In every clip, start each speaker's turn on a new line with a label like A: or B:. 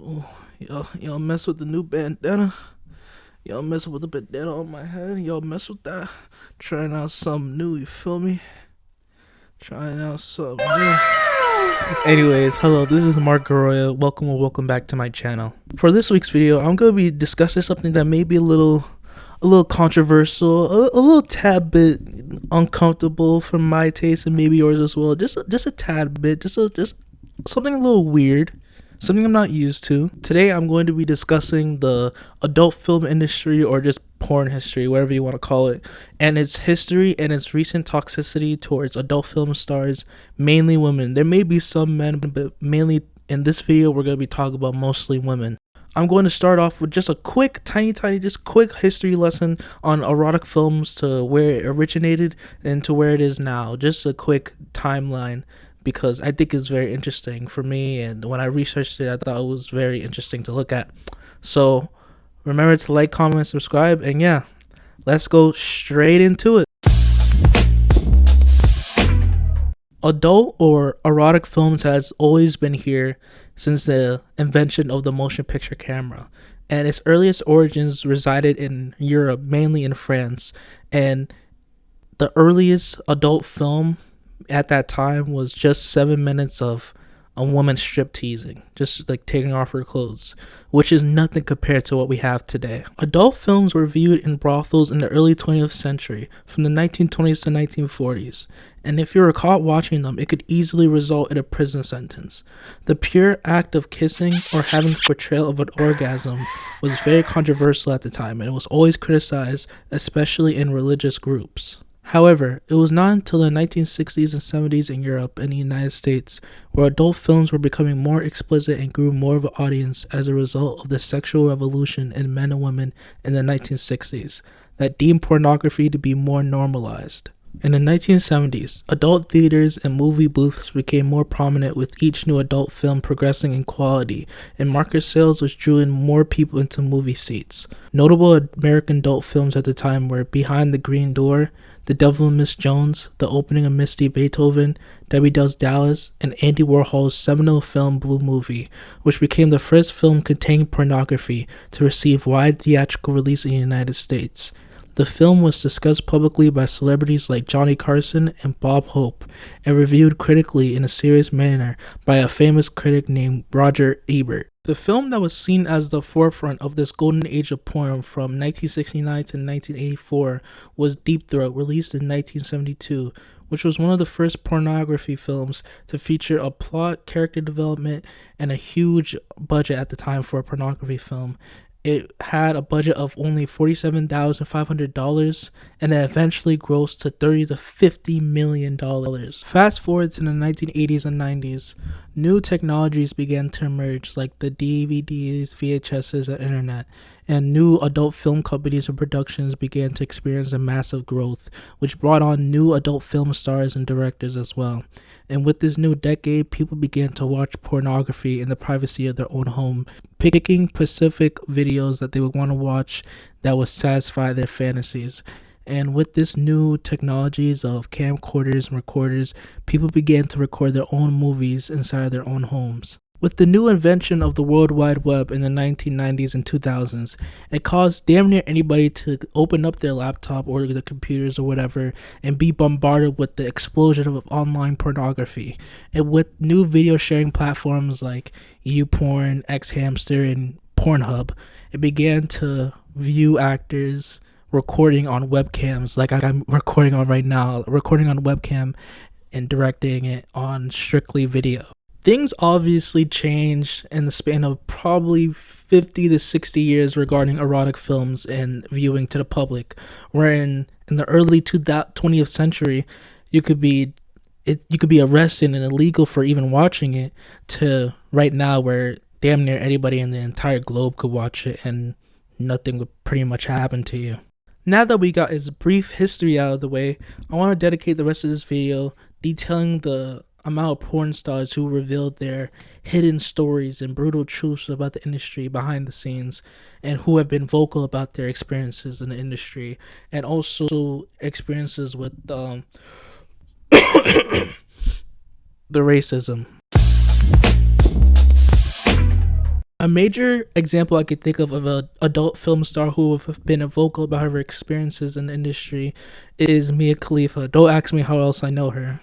A: Oh, y'all mess with the new bandana. Y'all mess with the bandana on my head. Y'all mess with that. Trying out something new. You feel me? Trying out something new. Anyways, hello. This is Mark Garoya. Welcome back to my channel. For this week's video, I'm gonna be discussing something that may be a little controversial, a little tad bit uncomfortable for my taste and maybe yours as well. Just a tad bit. Just something a little weird. Something I'm not used to. Today I'm going to be discussing the adult film industry, or just porn history, whatever you want to call it, and its history and its recent toxicity towards adult film stars, mainly women. There may be some men, but mainly in this video we're going to be talking about mostly women. I'm going to start off with just a quick, just quick history lesson on erotic films, to where it originated and to where it is now. Just a quick timeline, because I think it's very interesting for me, and when I researched it, I thought it was very interesting to look at. So remember to like, comment, subscribe, and yeah, let's go straight into it. Adult or erotic films has always been here since the invention of the motion picture camera, and its earliest origins resided in Europe, mainly in France. And the earliest adult film at that time was just 7 minutes of a woman strip teasing, just like taking off her clothes, which is nothing compared to what we have today. Adult films were viewed in brothels in the early 20th century, from the 1920s to 1940s, and if you were caught watching them, it could easily result in a prison sentence. The pure act of kissing or having portrayal of an orgasm was very controversial at the time, and it was always criticized, especially in religious groups. However, it was not until the 1960s and 70s in Europe and the United States where adult films were becoming more explicit and grew more of an audience as a result of the sexual revolution in men and women in the 1960s that deemed pornography to be more normalized. In the 1970s, adult theaters and movie booths became more prominent, with each new adult film progressing in quality and market sales, which drew in more people into movie seats. Notable American adult films at the time were Behind the Green Door, The Devil and Miss Jones, The Opening of Misty Beethoven, Debbie Does Dallas, and Andy Warhol's seminal film Blue Movie, which became the first film containing pornography to receive wide theatrical release in the United States. The film was discussed publicly by celebrities like Johnny Carson and Bob Hope, and reviewed critically in a serious manner by a famous critic named Roger Ebert. The film that was seen as the forefront of this golden age of porn from 1969 to 1984 was Deep Throat, released in 1972, which was one of the first pornography films to feature a plot, character development, and a huge budget at the time for a pornography film. It had a budget of only $47,500, and it eventually grossed to $30 to $50 million. Fast forward to the 1980s and 90s, new technologies began to emerge, like the DVDs, VHSs, and internet, and new adult film companies and productions began to experience a massive growth, which brought on new adult film stars and directors as well. And with this new decade, people began to watch pornography in the privacy of their own home, picking specific videos that they would want to watch that would satisfy their fantasies. And with this new technologies of camcorders and recorders, people began to record their own movies inside their own homes. With the new invention of the World Wide Web in the 1990s and 2000s, it caused damn near anybody to open up their laptop or their computers or whatever and be bombarded with the explosion of online pornography. And with new video sharing platforms like YouPorn, xhamster, and Pornhub, it began to view actors recording on webcams, like I'm recording on right now, recording on webcam and directing it on strictly video. Things obviously changed in the span of probably 50 to 60 years regarding erotic films and viewing to the public, wherein in the early 20th century, you could be arrested and illegal for even watching it, to right now where damn near anybody in the entire globe could watch it and nothing would pretty much happen to you. Now that we got its brief history out of the way, I want to dedicate the rest of this video detailing the amount of porn stars who revealed their hidden stories and brutal truths about the industry behind the scenes, and who have been vocal about their experiences in the industry, and also experiences with the racism. A major example I could think of an adult film star who have been vocal about her experiences in the industry is Mia Khalifa. Don't ask me how else I know her.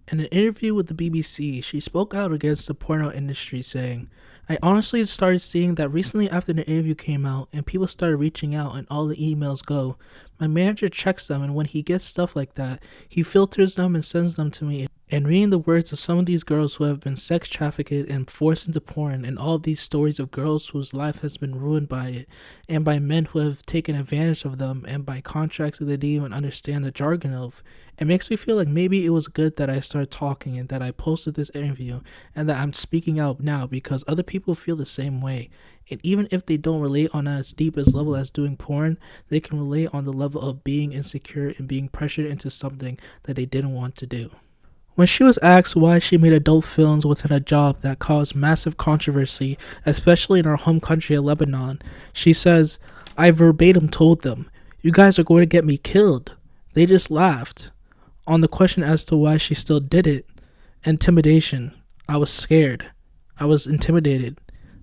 A: In an interview with the BBC, she spoke out against the porno industry, saying, I honestly started seeing that recently after the interview came out and people started reaching out and all the emails go. My manager checks them, and when he gets stuff like that, he filters them and sends them to me. And reading the words of some of these girls who have been sex trafficked and forced into porn, and all these stories of girls whose life has been ruined by it, and by men who have taken advantage of them, and by contracts that they didn't even understand the jargon of, it makes me feel like maybe it was good that I started talking and that I posted this interview and that I'm speaking out now because other people feel the same way. And even if they don't relate on as deep as level as doing porn, they can relate on the level of being insecure and being pressured into something that they didn't want to do. When she was asked why she made adult films within a job that caused massive controversy, especially in her home country of Lebanon, she says, I verbatim told them, you guys are going to get me killed. They just laughed. On the question as to why she still did it, intimidation. I was scared. I was intimidated.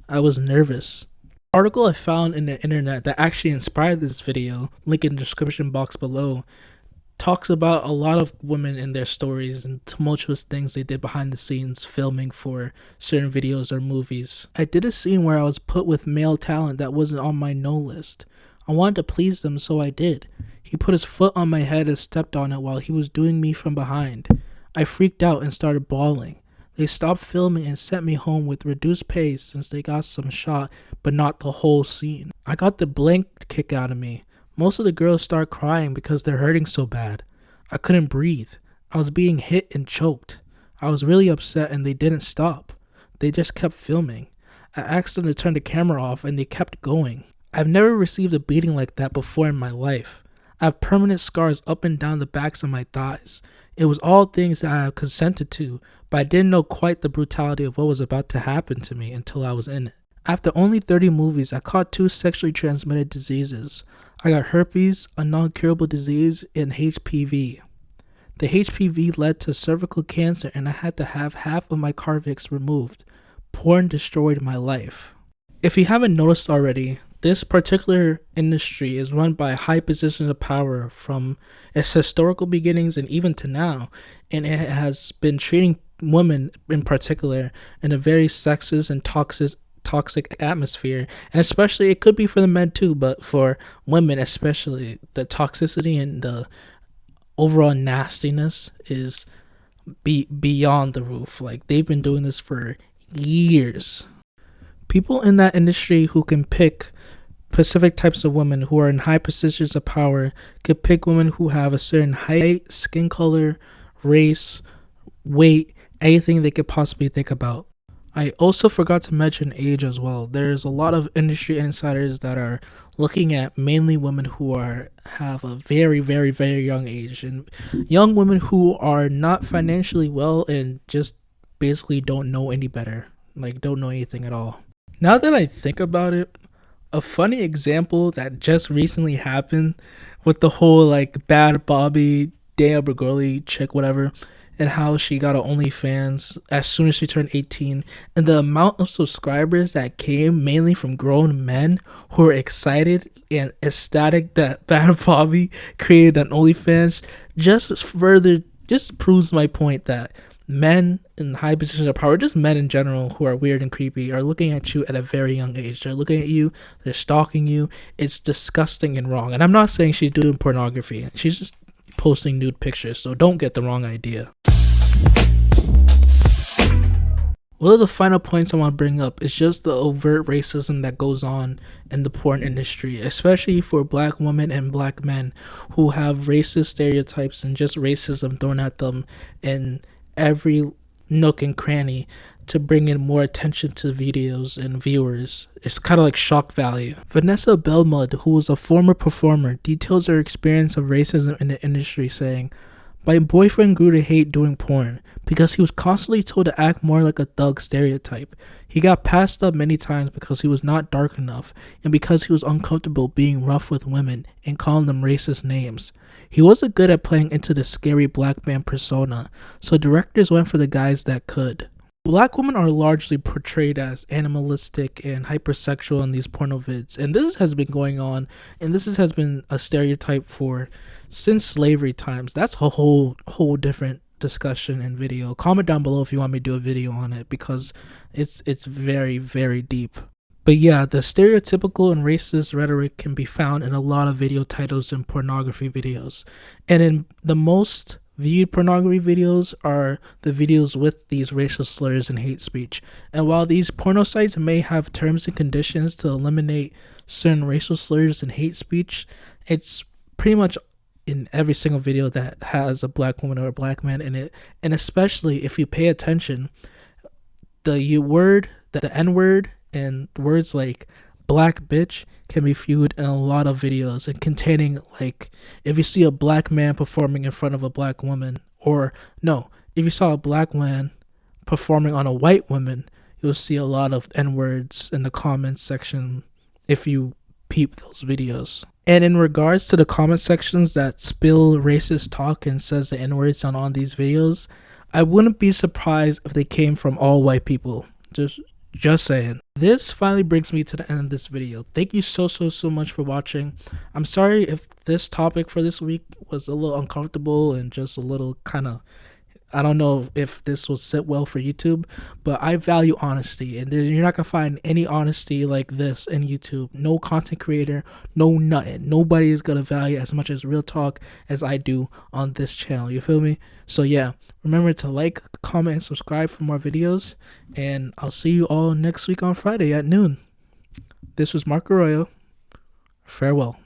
A: I was nervous. The article I found in the internet that actually inspired this video, link in the description box below, talks about a lot of women and their stories and tumultuous things they did behind the scenes filming for certain videos or movies. I did a scene where I was put with male talent that wasn't on my no list. I wanted to please them, so I did. He put his foot on my head and stepped on it while he was doing me from behind. I freaked out and started bawling. They stopped filming and sent me home with reduced pay since they got some shot, but not the whole scene. I got the blank kick out of me. Most of the girls start crying because they're hurting so bad. I couldn't breathe. I was being hit and choked. I was really upset and they didn't stop. They just kept filming. I asked them to turn the camera off and they kept going. I've never received a beating like that before in my life. I have permanent scars up and down the backs of my thighs. It was all things that I have consented to, but I didn't know quite the brutality of what was about to happen to me until I was in it. After only 30 movies, I caught 2 sexually transmitted diseases. I got herpes, a non-curable disease, and HPV. The HPV led to cervical cancer and I had to have half of my cervix removed. Porn destroyed my life. If you haven't noticed already, this particular industry is run by high positions of power from its historical beginnings and even to now, and it has been treating women in particular in a very sexist and toxic atmosphere, and especially it could be for the men too, but for women especially, the toxicity and the overall nastiness is beyond the roof. Like, they've been doing this for years. People in that industry who can pick specific types of women who are in high positions of power could pick women who have a certain height, skin color, race, weight, anything they could possibly think about. I also forgot to mention age as well. There's a lot of industry insiders that are looking at mainly women who have a very, very, very young age, and young women who are not financially well and just basically don't know any better, like don't know anything at all. Now that I think about it, a funny example that just recently happened with the whole like Bad Bobby, Dana Bergoli chick, whatever, and how she got an OnlyFans as soon as she turned 18, and the amount of subscribers that came mainly from grown men who were excited and ecstatic that Bad Bobby created an OnlyFans just proves my point that men in high positions of power, just men in general who are weird and creepy, are looking at you at a very young age. They're looking at you, they're stalking you. It's disgusting and wrong. And I'm not saying she's doing pornography. She's just posting nude pictures, so don't get the wrong idea. One of the final points I want to bring up is just the overt racism that goes on in the porn industry, especially for black women and black men who have racist stereotypes and just racism thrown at them in every nook and cranny to bring in more attention to videos and viewers. It's kind of like shock value. Vanessa Belmud, who was a former performer, details her experience of racism in the industry, saying, my boyfriend grew to hate doing porn because he was constantly told to act more like a thug stereotype. He got passed up many times because he was not dark enough and because he was uncomfortable being rough with women and calling them racist names. He wasn't good at playing into the scary black man persona, so directors went for the guys that could. Black women are largely portrayed as animalistic and hypersexual in these porno vids, and this has been going on, and has been a stereotype for since slavery times. That's a whole different discussion and video. Comment down below if you want me to do a video on it, because it's very, very deep. But yeah, the stereotypical and racist rhetoric can be found in a lot of video titles and pornography videos. And in the most viewed pornography videos are the videos with these racial slurs and hate speech. And while these porno sites may have terms and conditions to eliminate certain racial slurs and hate speech, it's pretty much in every single video that has a black woman or a black man in it. And especially if you pay attention, the N-word, and words like black bitch can be viewed in a lot of videos, and containing, like, if you see a black man performing in front of a black woman, or no, if you saw a black man performing on a white woman, you'll see a lot of N-words in the comments section if you peep those videos. And in regards to the comment sections that spill racist talk and says the N-words on these videos, I wouldn't be surprised if they came from all white people. Just saying. This finally brings me to the end of this video. Thank you so much for watching. I'm sorry if this topic for this week was a little uncomfortable and just a little kind of, I don't know if this will sit well for YouTube, but I value honesty, and you're not gonna find any honesty like this in YouTube. No content creator, no nothing. Nobody is gonna value as much as real talk as I do on this channel. You feel me? So yeah, remember to like, comment, and subscribe for more videos, and I'll see you all next week on Friday at noon. This was Mark Arroyo. Farewell.